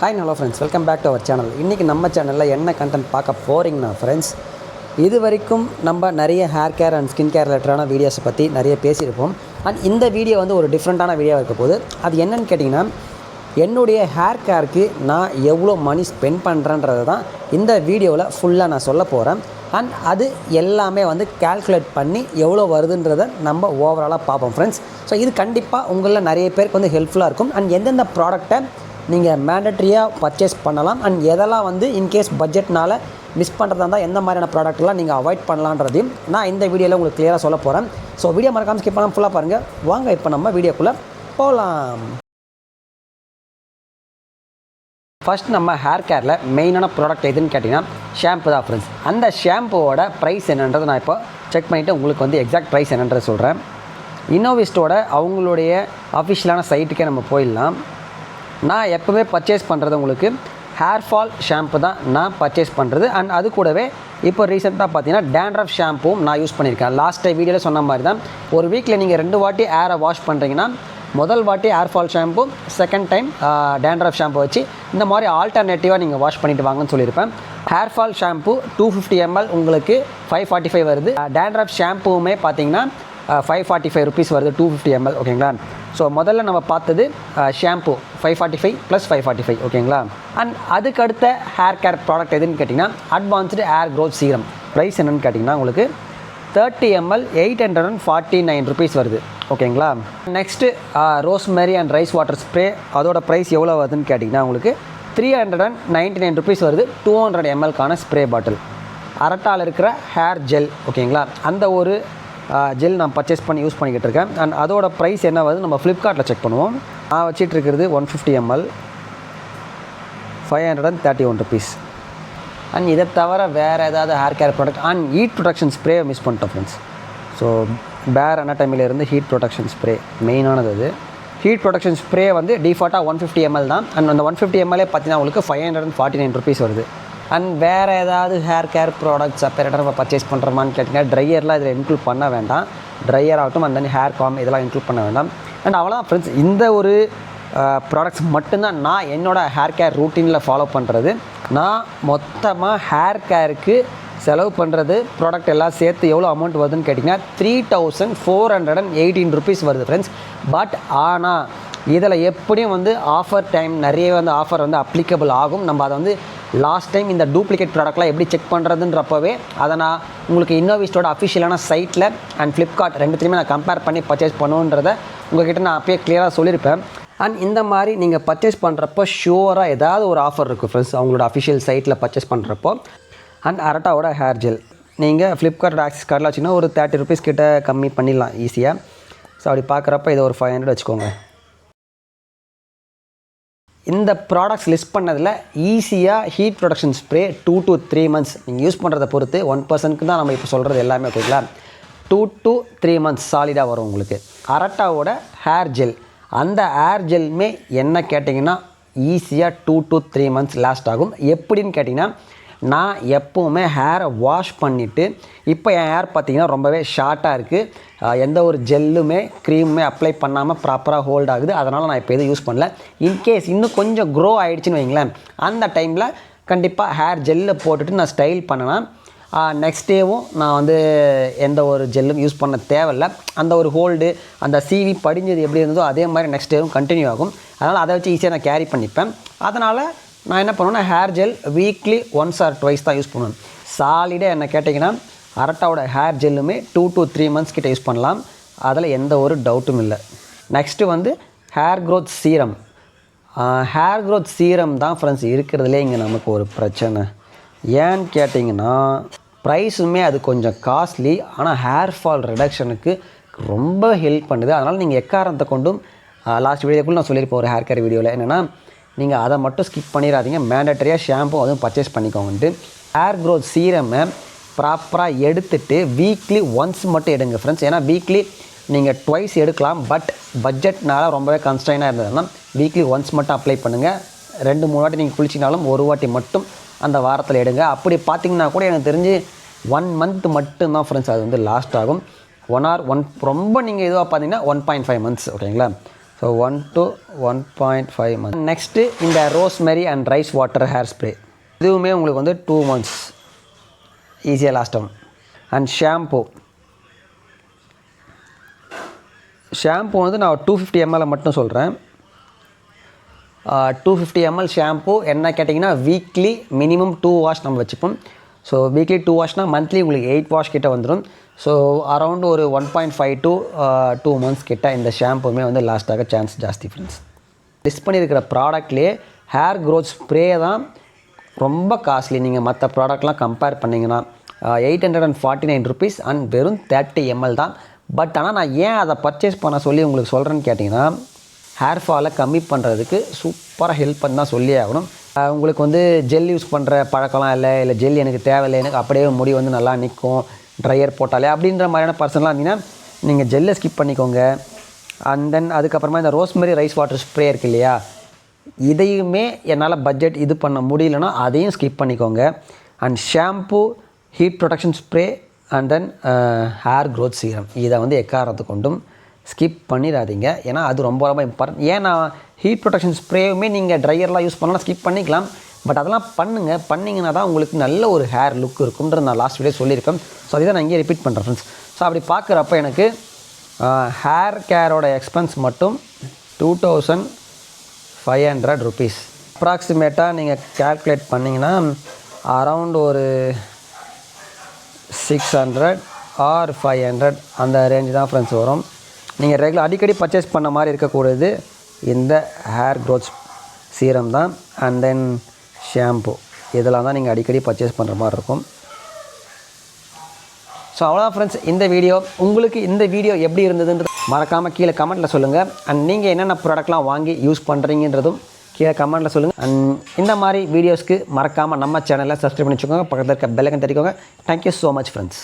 Hi and hello friends, welcome back to our channel. இன்றைக்கி நம்ம சேனலில் என்ன கண்டென்ட் பார்க்க போகிறீங்கன்னா ஃப்ரெண்ட்ஸ், இது வரைக்கும் நம்ம நிறைய hair care and skin care ரிலேட்டடான வீடியோஸை பற்றி நிறைய பேசியிருப்போம். அண்ட் இந்த வீடியோ வந்து ஒரு டிஃப்ரெண்ட்டான வீடியோவாக இருக்க போது. அது என்னென்னு கேட்டிங்கன்னா, என்னுடைய ஹேர் கேருக்கு நான் எவ்வளோ மணி ஸ்பெண்ட் பண்ணுறேன்றது தான் இந்த வீடியோவில் ஃபுல்லாக நான் சொல்ல போகிறேன். அண்ட் அது எல்லாமே வந்து கால்குலேட் பண்ணி எவ்வளோ வருதுன்றதை நம்ம ஓவராலாக பார்ப்போம் ஃப்ரெண்ட்ஸ். ஸோ இது கண்டிப்பாக உங்களில் நிறைய பேருக்கு வந்து ஹெல்ப்ஃபுல்லாக இருக்கும். அண்ட் எந்தெந்த ப்ராடக்ட்டை நீங்கள் மேண்டட்ரியாக பர்ச்சேஸ் பண்ணலாம் அண்ட் எதெல்லாம் வந்து இன்கேஸ் பட்ஜெட்னால் மிஸ் பண்ணுறதா இருந்தால் எந்த மாதிரியான ப்ராடக்ட்லாம் நீங்கள் அவாய்ட் பண்ணலான்றதையும் நான் இந்த வீடியோவில் உங்களுக்கு கிளியராக சொல்ல போகிறேன். ஸோ வீடியோ மறக்காமல் ஸ்கிப் பண்ணாமல் ஃபுல்லாக பாருங்கள். வாங்க இப்போ நம்ம வீடியோக்குள்ளே போகலாம். ஃபஸ்ட் நம்ம ஹேர் கேரில் மெயினான ப்ராடக்ட் எதுன்னு கேட்டிங்கன்னா ஷாம்பு தான் ஃப்ரெண்ட்ஸ். அந்த ஷாம்புவோட ப்ரைஸ் என்னன்றது நான் இப்போ செக் பண்ணிவிட்டு உங்களுக்கு வந்து எக்ஸாக்ட் ப்ரைஸ் என்னன்றது சொல்கிறேன். இன்னோவிஸ்டோட அவங்களுடைய அஃபிஷியலான சைட்டுக்கே நம்ம போயிடலாம். நான் எப்போவுமே பர்ச்சேஸ் பண்ணுறது உங்களுக்கு ஹேர் ஃபால் ஷாம்பு தான் நான் பர்ச்சேஸ் பண்ணுறது. அண்ட் அது கூடவே இப்போ ரீசெண்டாக பார்த்தீங்கன்னா டேண்ட்ரஃப் ஷாம்புவும் நான் யூஸ் பண்ணியிருக்கேன். லாஸ்ட் டைம் வீடியோவில் சொன்ன மாதிரி தான், ஒரு வீக்கில் நீங்கள் 2 வாட்டி ஹேரை வாஷ் பண்ணுறீங்கன்னா முதல் வாட்டி hair fall shampoo, second time dandruff shampoo வச்சு இந்த மாதிரி ஆல்டர்னேட்டிவாக நீங்கள் வாஷ் பண்ணிவிட்டு வாங்கன்னு சொல்லியிருப்பேன். ஹேர் ஃபால் ஷாம்பு 250 ml உங்களுக்கு 545 வருது. டேண்ட்ரஃப் ஷாம்புவுமே பார்த்தீங்கன்னா 545 rupees வருது 250 ml. ஓகேங்களா? ஸோ முதல்ல நம்ம பார்த்தது ஷாம்பு 545 + 545. ஓகேங்களா? அண்ட் அதுக்கடுத்த ஹேர் கேர் ப்ராடக்ட் எதுன்னு கேட்டிங்கன்னா advanced hair growth serum. Price என்னென்னு கேட்டிங்கன்னா உங்களுக்கு 30 ml 849 rupees வருது. ஓகேங்களா? Next rosemary and rice water spray, அதோட ப்ரைஸ் எவ்வளோ வருதுன்னு கேட்டிங்கன்னா உங்களுக்கு 399 rupees வருது. 200 ml ஸ்ப்ரே பாட்டில். அரட்டால் இருக்கிற ஹேர் ஜெல். ஓகேங்களா? அந்த ஒரு ஜெல் நான் பர்ச்சேஸ் பண்ணி யூஸ் பண்ணிக்கிட்டு இருக்கேன். அண்ட் அதோட ப்ரைஸ் என்ன வருது நம்ம ஃப்ளிப்கார்ட்டில் செக் பண்ணுவோம். நான் வச்சிட்டு இருக்கிறது 150 ml 531 rupees. அண்ட் இதை தவிர வேறு ஏதாவது hair care product and heat protection spray miss பண்ணிட்டோம் ஃப்ரெண்ட்ஸ். ஸோ பேர் அனாட்டமிலேருந்து ஹீட் ப்ரொடெக்ஷன் ஸ்ப்ரே மெயினானது. அது ஹீட் ப்ரொடெக்ஷன் ஸ்ப்ரே வந்து டிஃபால்ட்டாக 150 ml தான். அண்ட் அந்த 150 ml பார்த்தீங்கன்னா உங்களுக்கு 549 rupees வருது. அண்ட் வேறு ஏதாவது ஹேர் கேர் ப்ராடக்ட்ஸ் செப்பரேட்டாக நம்ம பர்ச்சேஸ் பண்ணுறோமான்னு கேட்டிங்கன்னா ட்ரையர்லாம் இதில் இன்க்ளூட் பண்ண வேண்டாம். ட்ரையர் ஆகட்டும் அண்ட் தென் ஹேர் காம் இதெல்லாம் இன்க்ளூட் பண்ண வேண்டாம். அண்ட் அவ்வளோதான் ஃப்ரெண்ட்ஸ். இந்த ஒரு ப்ராடக்ட்ஸ் மட்டும்தான் நான் என்னோடய ஹேர் கேர் ரூட்டீனில் ஃபாலோ பண்ணுறது. நான் மொத்தமாக ஹேர் கேருக்கு செலவு பண்ணுறது ப்ராடக்ட் எல்லாம் சேர்த்து எவ்வளோ அமௌண்ட் வருதுன்னு கேட்டிங்கன்னா 3418 rupees வருது ஃப்ரெண்ட்ஸ். பட் ஆனால் இதில் எப்படியும் வந்து ஆஃபர் டைம் நிறைய வந்து ஆஃபர் வந்து அப்ளிகபிள் ஆகும். நம்ம அதை வந்து லாஸ்ட் டைம் இந்த டூப்ளிகேட் ப்ராடக்ட்லாம் எப்படி செக் பண்ணுறதுன்றப்பவே அதை நான் உங்களுக்கு இன்னோவிஸ்டோட அஃபிஷியலான சைட்டில் அண்ட் ஃப்ளிப்கார்ட் ரெண்டுத்தையுமே நான் கம்பேர் பண்ணி பர்ச்சேஸ் பண்ணுன்றதை உங்கள்கிட்ட நான் அப்பயே கிளியராக சொல்லியிருப்பேன். அண்ட் இந்த மாதிரி நீங்கள் பர்ச்சேஸ் பண்ணுறப்போ ஷுவராக ஏதாவது ஒரு ஆஃபர் இருக்குது ஃப்ரெண்ட்ஸ் அவங்களோட அஃபிஷியல் சைட்டில் பர்ச்சேஸ் பண்ணுறப்போ. அண்ட் அரட்டாவோட ஹேர் ஜெல் நீங்கள் ஃப்ளிப்கார்ட் ஆக்சிஸ் கார்டில் வச்சிங்கன்னா ஒரு 30 rupees கிட்ட கம்மி பண்ணிடலாம் ஈஸியாக. ஸோ அப்படி பார்க்குறப்ப இதை ஒரு 500 வச்சுக்கோங்க. இந்த ப்ராடக்ட்ஸ் லிஸ்ட் பண்ணதில் ஈஸியாக heat production spray 2 to 3 months நீங்கள் யூஸ் பண்ணுறதை பொறுத்து 1% தான் நம்ம இப்போ சொல்கிறது எல்லாமே. ஓகேங்களா? 2 to 3 months சாலிடாக வரும் உங்களுக்கு. அரட்டாவோட ஹேர் ஜெல், அந்த ஹேர் ஜெல்மே என்ன கேட்டிங்கன்னா ஈஸியாக 2 to 3 months லாஸ்ட் ஆகும். எப்படின்னு கேட்டிங்கன்னா நான் எப்போவுமே ஹேரை வாஷ் பண்ணிவிட்டு இப்போ என் ஹேர் பார்த்திங்கன்னா ரொம்பவே ஷார்ட்டாக இருக்குது. எந்த ஒரு ஜெல்லுமே க்ரீமுமே அப்ளை பண்ணாமல் ப்ராப்பராக ஹோல்ட் ஆகுது. அதனால் நான் இப்போ எதுவும் யூஸ் பண்ணல. இன்கேஸ் இன்னும் கொஞ்சம் க்ரோ ஆகிடுச்சின்னு வைங்களேன், அந்த டைமில் கண்டிப்பாக ஹேர் ஜெல்லை போட்டுட்டு நான் ஸ்டைல் பண்ணேன்னா நெக்ஸ்ட் டேவும் நான் வந்து எந்த ஒரு ஜெல்லும் யூஸ் பண்ண தேவையில்லை. அந்த ஒரு ஹோல்டு அந்த சீவி படிஞ்சது எப்படி இருந்ததோ அதே மாதிரி நெக்ஸ்ட் டேவும் கண்டினியூ ஆகும். அதனால் அதை வச்சு ஈஸியாக நான் கேரி பண்ணிப்பேன். அதனால் நான் என்ன பண்ணுவேன்னா ஹேர் ஜெல் வீக்லி 1 or 2 தான் யூஸ் பண்ணுவேன். சாலிடாக என்ன கேட்டிங்கன்னா அரட்டாவோட ஹேர் ஜெல்லுமே 2 to 3 months கிட்ட யூஸ் பண்ணலாம். அதில் எந்த ஒரு டவுட்டும் இல்லை. நெக்ஸ்ட்டு வந்து hair growth serum. Hair growth serum தான் ஃப்ரெண்ட்ஸ் இருக்கிறதுலே இங்கே நமக்கு ஒரு பிரச்சனை. ஏன்னு கேட்டிங்கன்னா ப்ரைஸுமே அது கொஞ்சம் காஸ்ட்லி, ஆனால் ஹேர் ஃபால் ரிடக்ஷனுக்கு ரொம்ப ஹெல்ப் பண்ணுது. அதனால் நீங்கள் எக்காரணத்தை கொண்டும் லாஸ்ட் வீடியோக்குள்ளே நான் சொல்லியிருப்பேன் ஒரு ஹேர் கேர் வீடியோவில் என்னென்னா நீங்கள் அதை மட்டும் ஸ்கிப் பண்ணிடாதீங்க. மேண்டட்டரியாக ஷாம்பு அதுவும் பர்ச்சேஸ் பண்ணிக்கோங்கன்ட்டு. ஹேர் க்ரோத் சீரமை ப்ராப்பராக எடுத்துகிட்டு வீக்லி ஒன்ஸ் மட்டும் எடுங்க ஃப்ரெண்ட்ஸ். ஏன்னா வீக்லி நீங்கள் 2 எடுக்கலாம். பட் பட்ஜெட்னால ரொம்பவே கன்ஸ்ட்ரைனாக இருந்ததுன்னா வீக்லி ஒன்ஸ் மட்டும் அப்ளை பண்ணுங்கள். 2-3 வாட்டி நீங்கள் குளிச்சினாலும் 1 வாட்டி மட்டும் அந்த வாரத்தில் எடுங்க. அப்படி பார்த்திங்கன்னா கூட எனக்கு தெரிஞ்சு 1 month மட்டும்தான் ஃப்ரெண்ட்ஸ் அது வந்து லாஸ்ட் ஆகும். 1 or 1 ரொம்ப நீங்கள் இதுவாக பார்த்தீங்கன்னா 1.5 months. ஓகேங்களா? So 1 to 1.5 months. நெக்ஸ்ட்டு இந்த rosemary and rice water hair spray, இதுவுமே உங்களுக்கு வந்து 2 months ஈஸியாக லாஸ்ட் ஆகும். அண்ட் ஷாம்பு வந்து நான் 250 ml மட்டும் சொல்கிறேன். 250 ml ஷாம்பு என்ன கேட்டிங்கன்னா வீக்லி மினிமம் 2 வாஷ் நம்ம வச்சுப்போம். ஸோ வீக்லி 2 வாஷ்னால் மந்த்லி உங்களுக்கு 8 வாஷ் கிட்ட வந்துடும். ஸோ அரௌண்ட் ஒரு 1.5 to 2 months கிட்ட இந்த ஷாம்புமே வந்து லாஸ்ட் ஆக சான்ஸ் ஜாஸ்தி ஃப்ரெண்ட்ஸ். லிஸ்ட் பண்ணியிருக்கிற ப்ராடக்ட்லேயே ஹேர் க்ரோத் ஸ்ப்ரே தான் ரொம்ப காஸ்ட்லி. நீங்கள் மற்ற ப்ராடக்ட்லாம் கம்பேர் பண்ணிங்கன்னா 849 rupees அண்ட் வெறும் 30 ml தான். பட் ஆனால் நான் ஏன் அதை பர்ச்சேஸ் பண்ண சொல்லி உங்களுக்கு சொல்கிறேன்னு கேட்டிங்கன்னா, ஹேர் ஃபாலை கம்மி பண்ணுறதுக்கு சூப்பராக ஹெல்ப் பண்ணி தான் சொல்லி ஆகணும். உங்களுக்கு வந்து ஜெல் யூஸ் பண்ணுற பழக்கம்லாம் இல்லை ஜெல் எனக்கு தேவையில்லை, எனக்கு அப்படியே முடி வந்து நல்லா நிற்கும் ட்ரையர் போட்டாலே அப்படின்ற மாதிரியான பர்சன்லாம் இருந்தீங்கன்னா நீங்கள் ஜெல்லை ஸ்கிப் பண்ணிக்கோங்க. அண்ட் தென் அதுக்கப்புறமா இந்த ரோஸ்மெரி ரைஸ் வாட்டர் ஸ்ப்ரே இருக்குது இல்லையா, இதையுமே என்னால் பட்ஜெட் இது பண்ண முடியலன்னா அதையும் ஸ்கிப் பண்ணிக்கோங்க. And shampoo, heat protection spray and then hair growth serum, இதை வந்து எக்காரத்து கொண்டும் ஸ்கிப் பண்ணிடாதீங்க. ஏன்னா அது ரொம்ப ரொம்ப இம்பார்ட்டன்ட். ஏன்னா ஹீட் ப்ரொடெக்ஷன் ஸ்ப்ரேவுமே நீங்கள் ட்ரையர்லாம் யூஸ் பண்ணலாம், ஸ்கிப் பண்ணிக்கலாம். பட் அதெல்லாம் பண்ணிங்கன்னா தான் உங்களுக்கு நல்ல ஒரு ஹேர் லுக் இருக்கும்ன்ற நான் லாஸ்ட் வீடியோ சொல்லியிருக்கேன். ஸோ அதை நான் இங்கே ரிப்பீட் பண்ணுறேன் ஃப்ரெண்ட்ஸ். ஸோ அப்படி பார்க்குறப்ப எனக்கு ஹேர் கேரோட எக்ஸ்பென்ஸ் மட்டும் 2500 rupees அப்ராக்சிமேட்டாக நீங்கள் கேல்குலேட் பண்ணிங்கன்னா அரவுண்ட் ஒரு 600 or 500 அந்த ரேஞ்சு தான் ஃப்ரெண்ட்ஸ் வரும். நீங்கள் ரெகுலர் அடிக்கடி பர்ச்சேஸ் பண்ண மாதிரி இருக்கக்கூடியது இந்த ஹேர் க்ரோத் சீரம் தான். அண்ட் தென் ஷாம்பு, இதெல்லாம் தான் நீங்கள் அடிக்கடி பர்ச்சேஸ் பண்ணுற மாதிரி இருக்கும். ஸோ அவ்வளோதான் ஃப்ரெண்ட்ஸ் இந்த வீடியோ. உங்களுக்கு இந்த வீடியோ எப்படி இருந்ததுன்றது மறக்காமல் கீழே கமெண்ட்டில் சொல்லுங்கள். அண்ட் நீங்கள் என்னென்ன ப்ராடக்ட்லாம் வாங்கி யூஸ் பண்ணுறீங்கன்றதும் கீழே கமெண்ட்டில் சொல்லுங்கள். அண்ட் இந்த மாதிரி வீடியோஸ்க்கு மறக்காமல் நம்ம சேனலை சப்ஸ்கிரைப் பண்ணி வச்சுக்கோங்க, பக்கத்தில் இருக்க பெல் ஐக்கன் தட்டிக்கோங்க. Thank you so much friends.